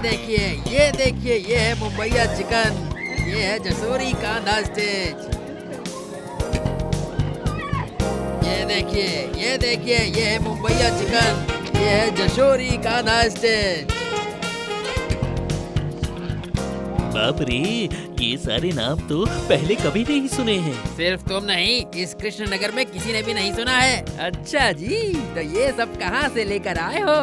ये देखिए, ये है मुंबईया चिकन, ये है जसोरी कांदा स्टेज। ये देखिए, ये है मुंबईया चिकन, ये है जशोरी कांदा स्टेज। बाप रे, ये सारे नाम तो पहले कभी नहीं सुने हैं। सिर्फ तुम नहीं, इस कृष्णनगर में किसी ने भी नहीं सुना है। अच्छा जी, तो ये सब कहाँ से लेकर आए हो?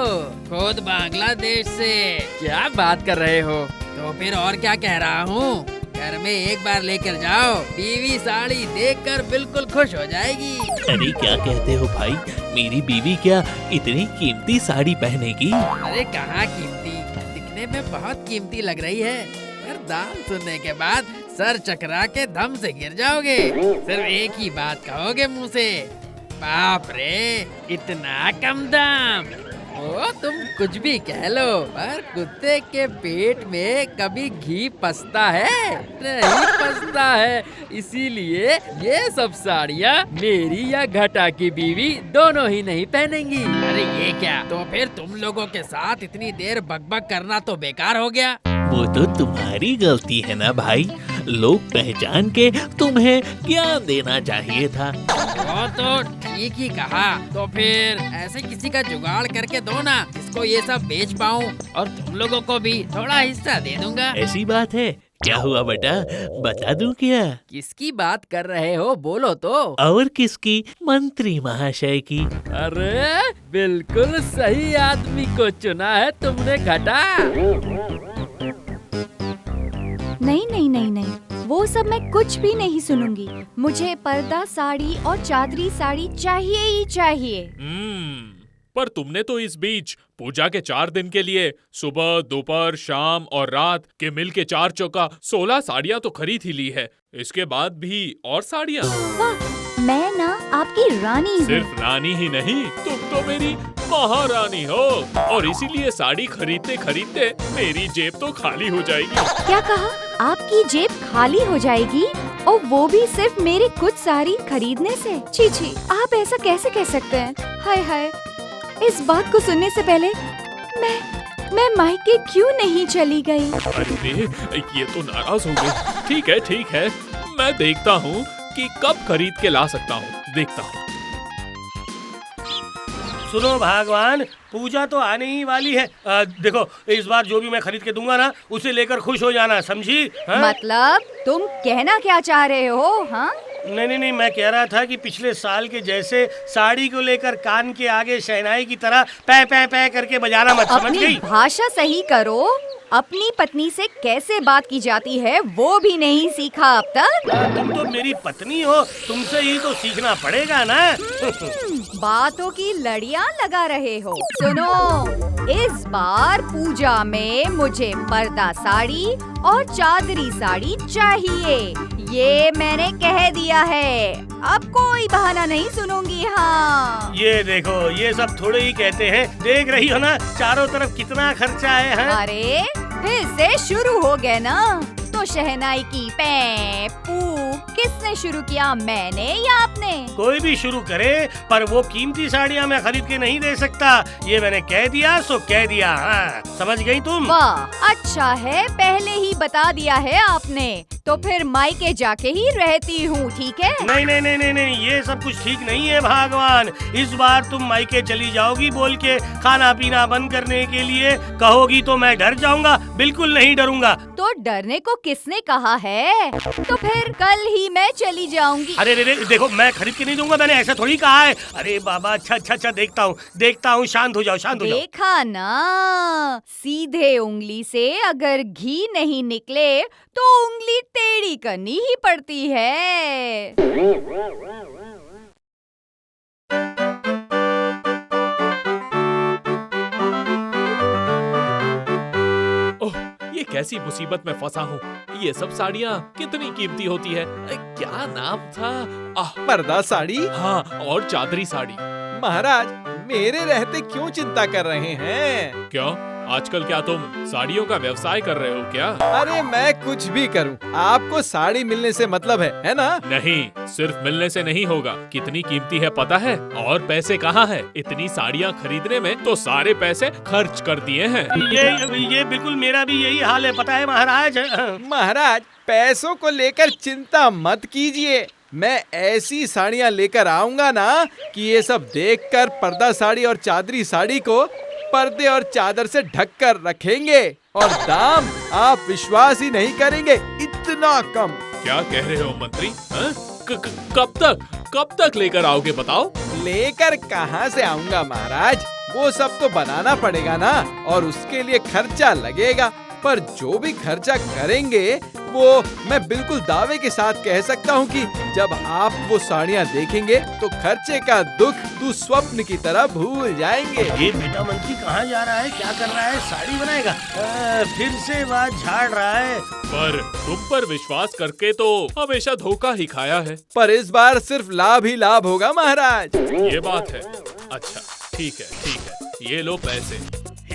खुद बांग्लादेश से। क्या बात कर रहे हो? तो फिर और क्या कह रहा हूँ, घर में एक बार लेकर जाओ, बीवी साड़ी देखकर बिल्कुल खुश हो जाएगी। अरे क्या कहते हो भाई, मेरी बीवी क्या इतनी कीमती साड़ी पहनेगी? अरे कहाँ कीमती, दिखने में बहुत कीमती लग रही है, पर दाम सुनने के बाद सर चकरा के दम से गिर जाओगे। सिर्फ एक ही बात कहोगे मुंह से, बाप रे इतना कम दाम। ओ तुम कुछ भी कह लो, पर कुत्ते के पेट में कभी घी पसता है? नहीं पसता है, इसीलिए ये सब साड़ियाँ मेरी या घटा की बीवी दोनों ही नहीं पहनेंगी। अरे ये क्या, तो फिर तुम लोगों के साथ इतनी देर बकबक करना तो बेकार हो गया। वो तो तुम्हारी गलती है ना भाई, लोग पहचान के तुम्हें ज्ञान देना चाहिए था। वो तो ठीक ही कहा, तो फिर ऐसे किसी का जुगाड़ करके दो ना, जिसको ये सब बेच पाऊँ, और तुम लोगों को भी थोड़ा हिस्सा दे दूंगा। ऐसी बात है? क्या हुआ बेटा, बता दूं क्या? किसकी बात कर रहे हो, बोलो तो। और किसकी? मंत्री महाशय की। अरे बिल्कुल सही आदमी को चुना है तुमने घटा। नहीं नहीं नहीं नहीं, वो सब मैं कुछ भी नहीं सुनूंगी। मुझे पर्दा साड़ी और चादरी साड़ी चाहिए ही चाहिए। पर तुमने तो इस बीच पूजा के 4 दिन के लिए सुबह, दोपहर, शाम और रात के मिल के 4 चौका 16 साड़ियाँ तो खरीद ही ली है। इसके बाद भी और साड़ियाँ? वाह, मैं ना आपकी रानी हूँ। सिर्फ रानी ही नहीं, तुम तो मेरी महारानी हो, और इसीलिए साड़ी खरीदते खरीदते मेरी जेब तो खाली हो जाएगी। क्या कहा? आपकी जेब खाली हो जाएगी? और वो भी सिर्फ मेरी कुछ साड़ी खरीदने से? छी छी, आप ऐसा कैसे कह सकते हैं? हाय हाय, इस बात को सुनने से पहले मैं मायके क्यों नहीं चली गई? अरे ये तो नाराज हो गई। ठीक है, मैं देखता हूँ कि कब खरीद के ला सकता हूँ, देखता हूँ। सुनो भगवान, पूजा तो आने ही वाली है। देखो, इस बार जो भी मैं खरीद के दूंगा ना, उसे लेकर खुश हो जाना, समझी? मतलब तुम कहना क्या चाह रहे हो? हाँ, नहीं, मैं कह रहा था कि पिछले साल के जैसे साड़ी को लेकर कान के आगे शहनाई की तरह पै पै पै करके बजाना मत, समझ गई? भाषा सही करो। अपनी पत्नी से कैसे बात की जाती है वो भी नहीं सीखा अब तक? तुम तो मेरी पत्नी हो, तुमसे ही तो सीखना पड़ेगा ना। बातों की लड़ियां लगा रहे हो। सुनो, इस बार पूजा में मुझे पर्दा साड़ी और चादरी साड़ी चाहिए, ये मैंने कह दिया है। अब कोई बहाना नहीं सुनूंगी। हाँ, ये देखो, ये सब थोड़े ही कहते हैं, देख रही हो ना चारों तरफ कितना खर्चा है। अरे फिर से शुरू हो गए ना? तो शहनाई की पै पू किसने शुरू किया, मैंने या आपने? कोई भी शुरू करे, पर वो कीमती साड़ियाँ मैं खरीद के नहीं दे सकता, ये मैंने कह दिया सो कह दिया। हाँ, समझ गई तुम? वाह, अच्छा है पहले ही बता दिया है आपने। तो फिर मायके जाके ही रहती हूँ, ठीक है? नहीं, ये सब कुछ ठीक नहीं है भगवान। इस बार तुम मायके चली जाओगी बोल के खाना पीना बंद करने के लिए कहोगी तो मैं डर जाऊंगा? बिल्कुल नहीं डरूंगा। तो डरने को किसने कहा है? तो फिर कल ही मैं चली जाऊंगी। अरे देखो, मैं खरीद के नहीं दूंगा, मैंने ऐसा थोड़ी कहा है। अरे बाबा, अच्छा, देखता हूँ, शांत हो जाओ। देखा ना, सीधे उंगली से अगर घी नहीं निकले तो उंगली टेढ़ी करनी ही पड़ती है। ये कैसी मुसीबत में फंसा हूँ। ये सब साड़ियाँ कितनी कीमती होती है? क्या नाम था? पर्दा साड़ी। हाँ, और चादरी साड़ी। महाराज, मेरे रहते क्यों चिंता कर रहे हैं? क्या आजकल क्या तुम साड़ियों का व्यवसाय कर रहे हो क्या? अरे मैं कुछ भी करूं, आपको साड़ी मिलने से मतलब है ना? नहीं, सिर्फ मिलने से नहीं होगा। कितनी कीमती है पता है? और पैसे कहाँ है? इतनी साड़ियाँ खरीदने में तो सारे पैसे खर्च कर दिए हैं। ये बिल्कुल मेरा भी यही हाल है, पता है महाराज। महाराज, पैसों को लेकर चिंता मत कीजिए। मैं ऐसी साड़ियाँ लेकर आऊंगा ना कि ये सब देखकर पर्दा साड़ी और चादरी साड़ी को पर्दे और चादर से ढक कर रखेंगे, और दाम आप विश्वास ही नहीं करेंगे, इतना कम। क्या कह रहे हो मंत्री? हाँ? कब तक लेकर आओगे बताओ? लेकर कहाँ से आऊंगा महाराज, वो सब तो बनाना पड़ेगा ना, और उसके लिए खर्चा लगेगा। पर जो भी खर्चा करेंगे वो मैं बिल्कुल दावे के साथ कह सकता हूँ कि जब आप वो साड़ियाँ देखेंगे तो खर्चे का दुख दुस्वप्न की तरह भूल जाएंगे। ये बेटा मंत्री कहाँ जा रहा है, क्या कर रहा है? साड़ी बनाएगा? फिर से बात झाड़ रहा है। पर तुम पर विश्वास करके तो हमेशा धोखा ही खाया है। पर इस बार सिर्फ लाभ ही लाभ होगा महाराज। ये बात है। अच्छा ठीक है, ये लो पैसे।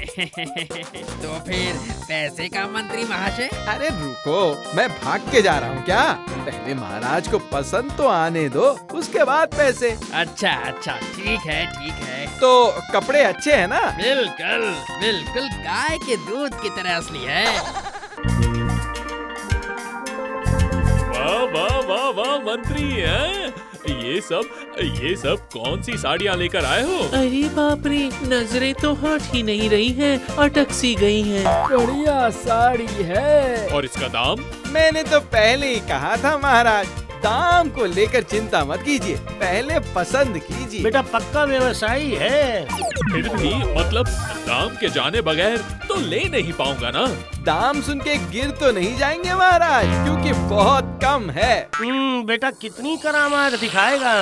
तो फिर पैसे का मंत्री महाशय? अरे रुको, मैं भाग के जा रहा हूँ क्या? पहले महाराज को पसंद तो आने दो, उसके बाद पैसे। अच्छा ठीक है। तो कपड़े अच्छे हैं ना? बिल्कुल गाय के दूध की तरह असली है। वाह मंत्री हैं? ये सब कौन सी साड़ियाँ लेकर आए हो? अरे बाप रे, नजरें तो हट ही नहीं रही हैं, अटक सी गई हैं। बढ़िया साड़ी है। और इसका दाम? मैंने तो पहले ही कहा था महाराज, दाम को लेकर चिंता मत कीजिए, पहले पसंद कीजिए। बेटा पक्का व्यवसायी है। फिर भी मतलब दाम के जाने बगैर तो ले नहीं पाऊंगा ना। दाम सुन के गिर तो नहीं जाएंगे महाराज, क्योंकि बहुत कम है। बेटा कितनी करामात दिखाएगा?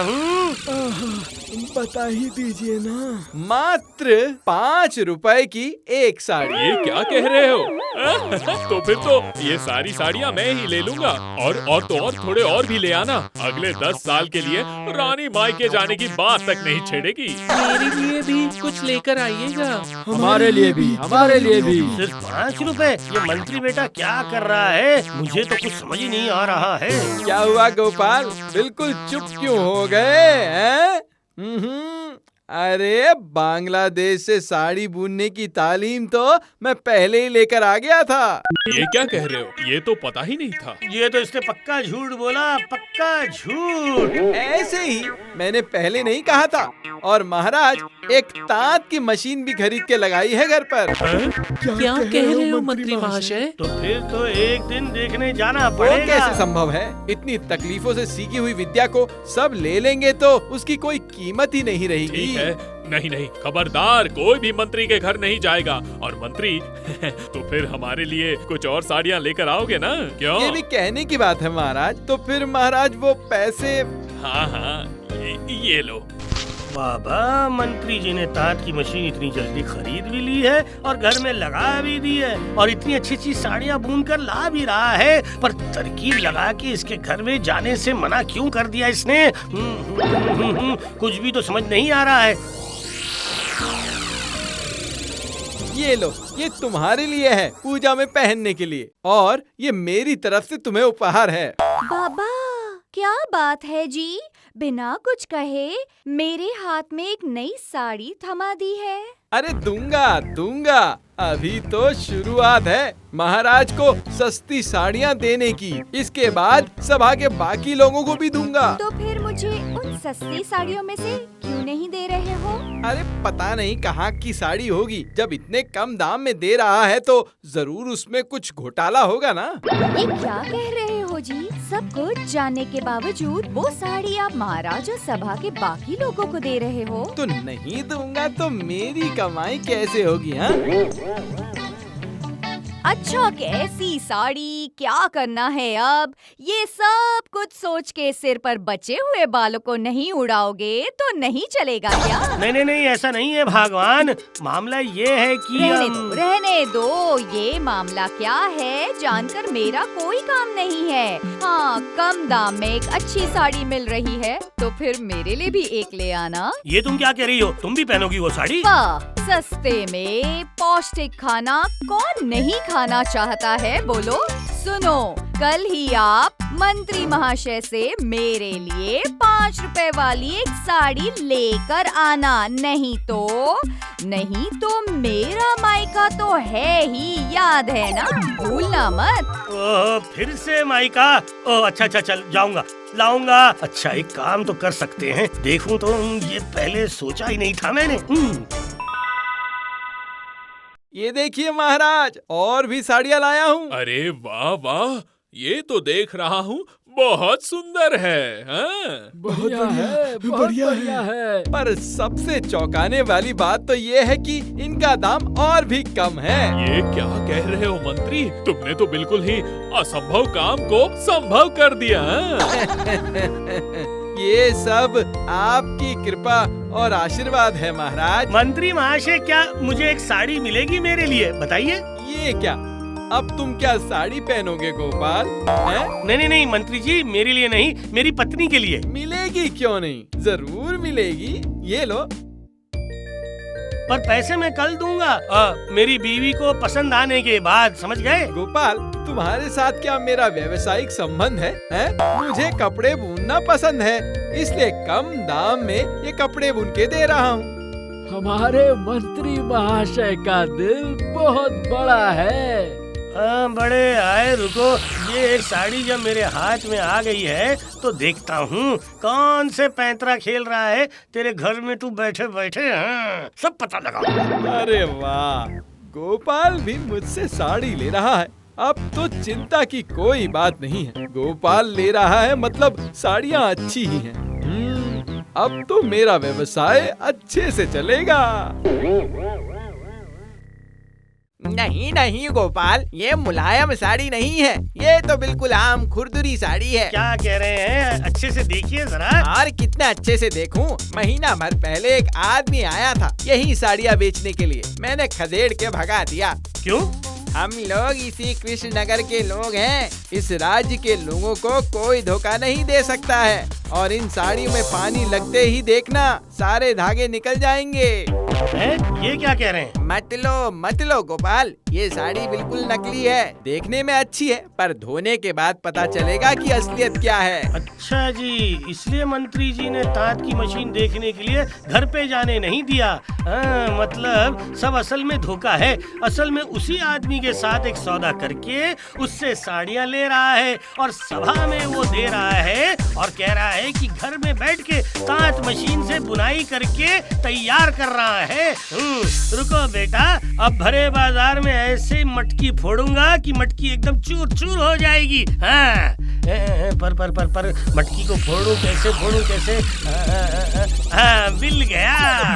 बता ही दीजिए ना। मात्र 5 रुपए की एक साड़ी। ये क्या कह रहे हो? तो फिर तो ये सारी साड़ियाँ मैं ही ले लूंगा, और थोड़े और भी ले आना। अगले 10 साल के लिए रानी माई के जाने की बात तक नहीं छेड़ेगी। मेरे लिए भी कुछ लेकर आइएगा। हमारे लिए भी। सिर्फ 5 रुपए? ये मंत्री बेटा क्या कर रहा है? मुझे तो कुछ समझ ही नहीं आ रहा है। क्या हुआ गोपाल, बिल्कुल चुप क्यों हो गए हैं? अरे बांग्लादेश से साड़ी बुनने की तालीम तो मैं पहले ही लेकर आ गया था। ये क्या कह रहे हो? ये तो पता ही नहीं था। ये तो इसने पक्का झूठ बोला, पक्का झूठ। ऐसे ही मैंने पहले नहीं कहा था। और महाराज, एक तांत की मशीन भी खरीद के लगाई है घर पर। क्या कह रहे हो मंत्री महाशय? तो फिर तो एक दिन देखने जाना वो पड़ेगा। कैसे संभव है? इतनी तकलीफों से सीखी हुई विद्या को सब ले लेंगे तो उसकी कोई कीमत ही नहीं रहेगी। ठीक है, नहीं, खबरदार, कोई भी मंत्री के घर नहीं जाएगा। और मंत्री तो फिर हमारे लिए कुछ और साड़ियाँ लेकर आओगे ना? क्यों? ये भी कहने की बात है महाराज। तो फिर महाराज वो पैसे। हाँ, ये लो। बाबा, मंत्री जी ने तांत की मशीन इतनी जल्दी खरीद भी ली है और घर में लगा भी दी है, और इतनी अच्छी साड़ियाँ बुन कर ला भी रहा है। पर तरकीब लगा के इसके घर में जाने से मना क्यों कर दिया इसने? कुछ भी तो समझ नहीं आ रहा है। ये लो, ये तुम्हारे लिए है, पूजा में पहनने के लिए, और ये मेरी तरफ से तुम्हें उपहार है। बाबा, क्या बात है जी? बिना कुछ कहे मेरे हाथ में एक नई साड़ी थमा दी है। अरे दूंगा, अभी तो शुरुआत है महाराज को सस्ती साड़ियाँ देने की। इसके बाद सभा के बाकी लोगों को भी दूंगा। तो फिर मुझे उन सस्ती साड़ियों में से क्यों नहीं दे रहे हो? अरे पता नहीं कहाँ की साड़ी होगी, जब इतने कम दाम में दे रहा है तो जरूर उसमें कुछ घोटाला होगा ना। ये क्या कह रहे हो जी? सब कुछ जानने के बावजूद वो साड़ी आप महाराज और सभा के बाकी लोगों को दे रहे हो? तो नहीं दूंगा तो मेरी कमाई कैसे होगी? हाँ, अच्छा, कैसी साड़ी, क्या करना है अब? ये सब कुछ सोच के सिर पर बचे हुए बालों को नहीं उड़ाओगे तो नहीं चलेगा क्या? नहीं, ऐसा नहीं है भगवान। मामला ये है कि रहने दो। ये मामला क्या है जानकर मेरा कोई काम नहीं है। हाँ, कम दाम में एक अच्छी साड़ी मिल रही है तो फिर मेरे लिए भी एक ले आना। ये तुम क्या कह रही हो? तुम भी पहनोगी वो साड़ी? वाह, सस्ते में पौष्टिक खाना कौन नहीं खाना चाहता है बोलो। सुनो, कल ही आप मंत्री महाशय से मेरे लिए 5 रुपए वाली एक साड़ी लेकर आना, नहीं तो मेरा मायका तो है ही, याद है ना, भूलना मत। फिर से माइका? अच्छा चल जाऊंगा, लाऊंगा। अच्छा एक काम तो कर सकते हैं, देखूं तो ये पहले सोचा ही नहीं था मैंने। ये देखिए महाराज, और भी साड़ियाँ लाया हूँ। अरे वाह वाह, ये तो देख रहा हूँ बहुत सुंदर है। हाँ? बढ़िया है। पर सबसे चौंकाने वाली बात तो ये है कि इनका दाम और भी कम है। ये क्या कह रहे हो मंत्री? तुमने तो बिल्कुल ही असंभव काम को संभव कर दिया। ये सब आपकी कृपा और आशीर्वाद है महाराज। मंत्री महाशय, क्या मुझे एक साड़ी मिलेगी मेरे लिए? बताइए। ये क्या, अब तुम क्या साड़ी पहनोगे गोपाल? नहीं मंत्री जी, मेरे लिए नहीं, मेरी पत्नी के लिए। मिलेगी क्यों नहीं, जरूर मिलेगी। ये लो। पर पैसे मैं कल दूंगा, मेरी बीवी को पसंद आने के बाद, समझ गए? गोपाल, तुम्हारे साथ क्या मेरा व्यवसायिक संबंध है? मुझे कपड़े बुनना पसंद है, इसलिए कम दाम में ये कपड़े बुन के दे रहा हूँ। हमारे मंत्री महाशय का दिल बहुत बड़ा है। बड़े आए, रुको। ये एक साड़ी जब मेरे हाथ में आ गई है तो देखता हूँ कौन से पैंतरा खेल रहा है तेरे घर में तू बैठे बैठे। सब पता लगा। अरे वाह, गोपाल भी मुझसे साड़ी ले रहा है। अब तो चिंता की कोई बात नहीं है। गोपाल ले रहा है मतलब साड़ियाँ अच्छी ही हैं। अब तो मेरा व्यवसाय अच्छे से चलेगा। नहीं गोपाल, ये मुलायम साड़ी नहीं है, ये तो बिल्कुल आम खुरदुरी साड़ी है। क्या कह रहे हैं? अच्छे से देखिए जरा। और कितना अच्छे से देखूं? महीना भर पहले एक आदमी आया था यही साड़ियाँ बेचने के लिए, मैंने खदेड़ के भगा दिया। क्यों? हम लोग इसी कृष्णनगर के लोग हैं। इस राज्य के लोगों को कोई धोखा नहीं दे सकता है। और इन साड़ियों में पानी लगते ही देखना, सारे धागे निकल जाएंगे। ये क्या कह रहे हैं? मत लो गोपाल, ये साड़ी बिल्कुल नकली है। देखने में अच्छी है, पर धोने के बाद पता चलेगा कि असलियत क्या है। अच्छा जी, इसलिए मंत्री जी ने तांत की मशीन देखने के लिए घर पे जाने नहीं दिया। मतलब सब असल में धोखा है। असल में उसी आदमी के साथ एक सौदा करके उससे साड़ियाँ ले रहा है और सभा में वो दे रहा है और कह रहा है कि घर में बैठ के तांत मशीन से बुनाई करके तैयार कर रहा है। रुको बेटा, अब भरे बाजार में ऐसे मटकी फोड़ूंगा कि मटकी एकदम चूर चूर हो जाएगी। हाँ, पर मटकी को फोड़ूं कैसे? हाँ, मिल गया।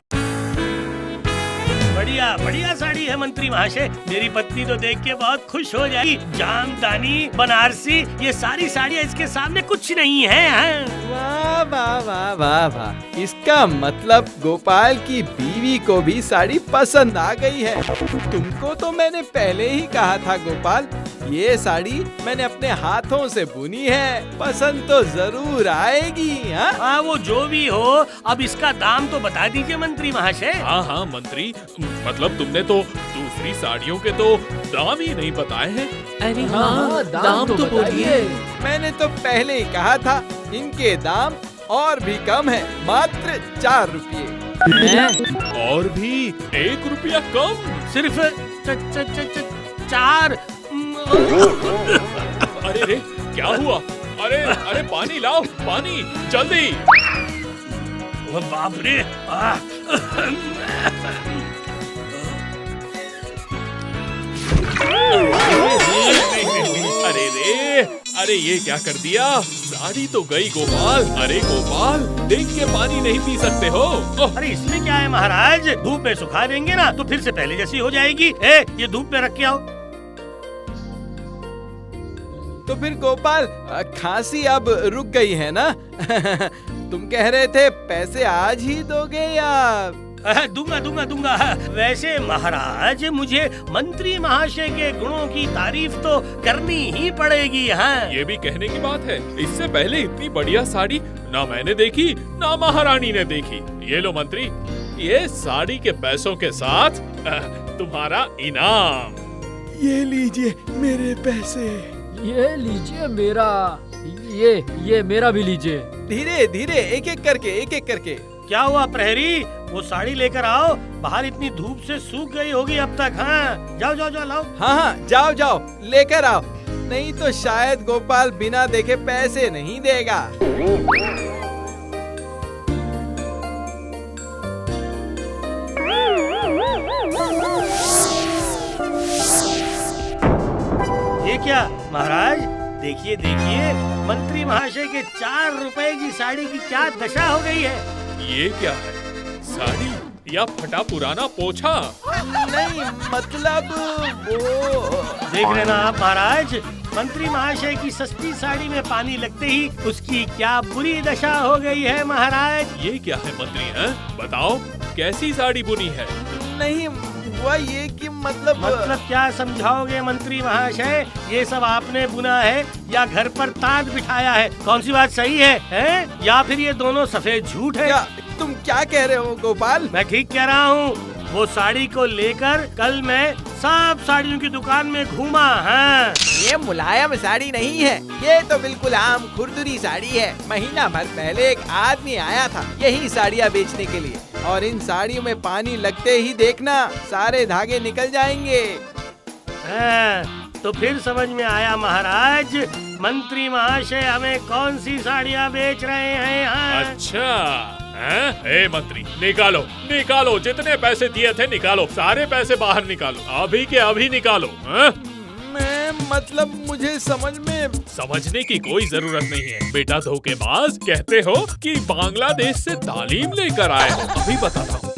बढ़िया साड़ी है मंत्री महाशय, मेरी पत्नी तो देख के बहुत खुश हो जाएगी। जामदानी, बनारसी, ये सारी साड़ियाँ इसके सामने कुछ नहीं है। वाह, इसका मतलब गोपाल की बीवी को भी साड़ी पसंद आ गई है। तुमको तो मैंने पहले ही कहा था गोपाल, ये साड़ी मैंने अपने हाथों से बुनी है, पसंद तो जरूर आएगी। हाँ, वो जो भी हो, अब इसका दाम तो बता दीजिए मंत्री महाशय। हाँ मंत्री, मतलब तुमने तो दूसरी साड़ियों के तो दाम ही नहीं बताए हैं। अरे हाँ, दाम तो बोलिए। मैंने तो पहले ही कहा था, इनके दाम और भी कम है, मात्र 4 रुपये। और भी 1 रुपया कम? सिर्फ 4? अरे क्या हुआ? अरे पानी लाओ, पानी जल्दी। बाप रे! अरे ये क्या कर दिया? साड़ी तो गई गोपाल। अरे गोपाल, देख के पानी नहीं पी सकते हो? अरे इसमें क्या है महाराज, धूप में सुखा देंगे ना तो फिर से पहले जैसी हो जाएगी। ये धूप में रख के आओ। तो फिर गोपाल, खांसी अब रुक गई है ना? तुम कह रहे थे पैसे आज ही दोगे या? दूंगा। वैसे महाराज, मुझे मंत्री महाशय के गुणों की तारीफ तो करनी ही पड़ेगी। हाँ, ये भी कहने की बात है, इससे पहले इतनी बढ़िया साड़ी ना मैंने देखी ना महारानी ने देखी। ये लो मंत्री, ये साड़ी के पैसों के साथ तुम्हारा इनाम। ये लीजिए मेरे पैसे। ये लीजिए मेरा, ये मेरा भी लीजिए। धीरे धीरे एक एक करके। क्या हुआ प्रहरी, वो साड़ी लेकर आओ, बाहर इतनी धूप से सूख गई होगी अब तक। हाँ जाओ जाओ जाओ लाओ। हाँ जाओ लेकर आओ, नहीं तो शायद गोपाल बिना देखे पैसे नहीं देगा। ये क्या महाराज, देखिए देखिए, मंत्री महाशय के 4 रुपए की साड़ी की क्या दशा हो गई है। ये क्या है, साड़ी या फटा पुराना पोछा? नहीं मतलब वो। देख रहे ना आप महाराज, मंत्री महाशय की सस्ती साड़ी में पानी लगते ही उसकी क्या बुरी दशा हो गई है महाराज। ये क्या है मंत्री हैं? बताओ कैसी साड़ी बुनी है? नहीं हुआ ये कि मतलब क्या समझाओगे मंत्री महाशय, ये सब आपने बुना है या घर पर ताज बिठाया है? कौन सी बात सही है, हैं? या फिर ये दोनों सफेद झूठ है? तुम क्या कह रहे हो गोपाल? मैं ठीक कह रहा हूँ। वो साड़ी को लेकर कल मैं सब साड़ियों की दुकान में घूमा। हाँ ये मुलायम साड़ी नहीं है, ये तो बिल्कुल आम खुरदुरी साड़ी है। महीना भर पहले एक आदमी आया था यही साड़ियाँ बेचने के लिए, और इन साड़ियों में पानी लगते ही देखना सारे धागे निकल जाएंगे। हाँ, तो फिर समझ में आया महाराज, मंत्री महाशय हमें कौन सी साड़ियाँ बेच रहे हैं। हाँ। अच्छा ए मंत्री, निकालो जितने पैसे दिए थे निकालो, सारे पैसे बाहर निकालो, अभी के अभी निकालो। मैं मतलब मुझे समझने की कोई जरूरत नहीं है बेटा, धोखेबाज। कहते हो कि बांग्लादेश से तालीम लेकर आए हो। अभी बताता हूँ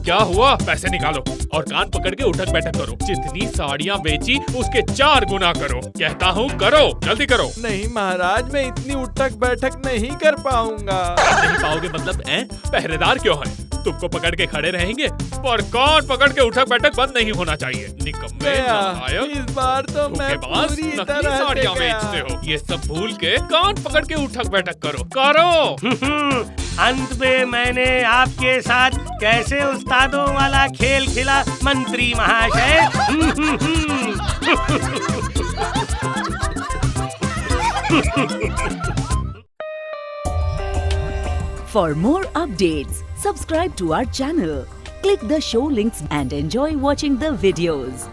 क्या हुआ। पैसे निकालो और कान पकड़ के उठक बैठक करो। जितनी साड़ियाँ बेची उसके 4 गुना करो। कहता हूँ करो, जल्दी करो। नहीं महाराज, मैं इतनी उठक बैठक नहीं कर पाऊंगा। नहीं पाओगे मतलब पहरेदार क्यों है? तुमको पकड़ के खड़े रहेंगे, पर कान पकड़ के उठक बैठक बंद नहीं होना चाहिए। निकम्मे, नालायक, इस बार तो मैं धोखेबाज, पूरी नकली तरह से साड़ियाँ गया। बेचते हो। ये सब भूल के कान पकड़ के उठक बैठक करो। अंत में मैंने आपके साथ कैसे उस्तादों वाला खेल खेला मंत्री महाशय। For more updates, subscribe to our channel, click the show links and enjoy watching the videos.